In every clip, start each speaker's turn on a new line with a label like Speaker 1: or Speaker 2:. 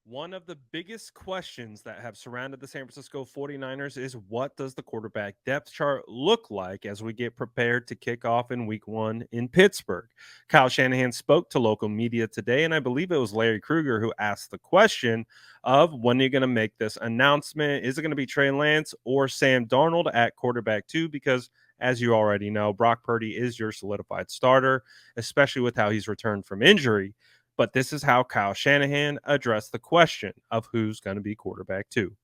Speaker 1: One of the biggest questions that have surrounded the San Francisco 49ers is what does the quarterback depth chart look like as we get prepared to kick off in week one in Pittsburgh? Kyle Shanahan spoke to local media today, and I believe it was Larry Krueger who asked the question of when are you going to make this announcement? Is it going to be Trey Lance or Sam Darnold at quarterback two? Because as you already know, Brock Purdy is your solidified starter, especially with how he's returned from injury. But this is how Kyle Shanahan addressed the question of who's going to be quarterback two.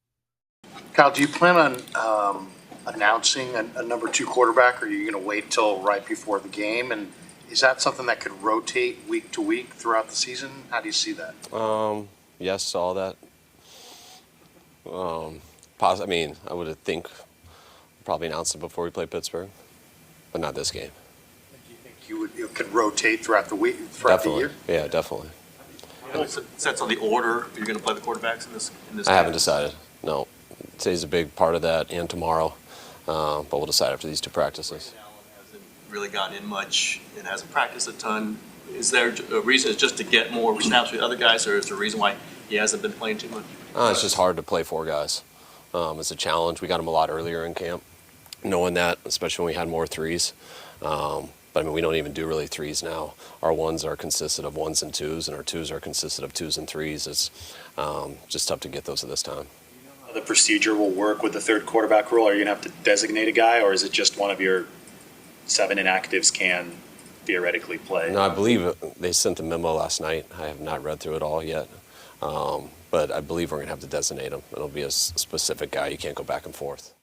Speaker 2: Kyle, do you plan on announcing a number two quarterback, or are you going to wait till right before the game? And is that something that could rotate week to week throughout the season? How do you see that?
Speaker 3: Yes, all that. I would think probably announce it before we play Pittsburgh, but not this game.
Speaker 2: Do you think you could rotate throughout the week, throughout
Speaker 3: Definitely.
Speaker 2: the year?
Speaker 3: Yeah, definitely.
Speaker 4: Any sense on the order you're going to play the quarterbacks in this
Speaker 3: I haven't
Speaker 4: game?
Speaker 3: decided. No, today's a big part of that, and tomorrow. But we'll decide after these two practices.
Speaker 4: Allen hasn't really gotten in much and hasn't practiced a ton. Is there a reason? It's just to get more snaps with other guys, or is there a reason why he hasn't been playing too much?
Speaker 3: It's just hard to play four guys. It's a challenge. We got him a lot earlier in camp, knowing that, especially when we had more threes. But we don't even do really threes now. Our ones are consistent of ones and twos, and our twos are consistent of twos and threes. It's just tough to get those at this time.
Speaker 5: How the procedure will work with the third quarterback rule? Are you going to have to designate a guy, or is it just one of your 7 inactives can theoretically play?
Speaker 3: No, I believe they sent the memo last night. I have not read through it all yet. But I believe we're going to have to designate him. It'll be a specific guy. You can't go back and forth.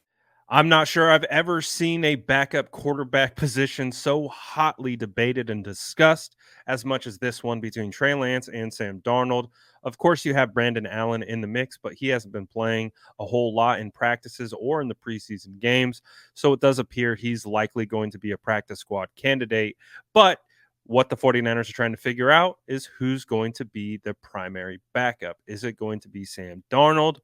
Speaker 1: I'm not sure I've ever seen a backup quarterback position so hotly debated and discussed as much as this one between Trey Lance and Sam Darnold. Of course, you have Brandon Allen in the mix, but he hasn't been playing a whole lot in practices or in the preseason games. So it does appear he's likely going to be a practice squad candidate. But what the 49ers are trying to figure out is who's going to be the primary backup. Is it going to be Sam Darnold?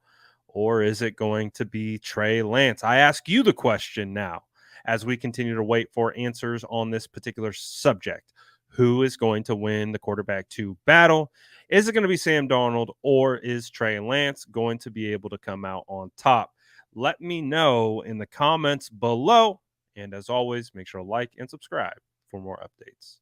Speaker 1: Or is it going to be Trey Lance? I ask you the question now as we continue to wait for answers on this particular subject. Who is going to win the quarterback two battle? Is it going to be Sam Darnold or is Trey Lance going to be able to come out on top? Let me know in the comments below. And as always, make sure to like and subscribe for more updates.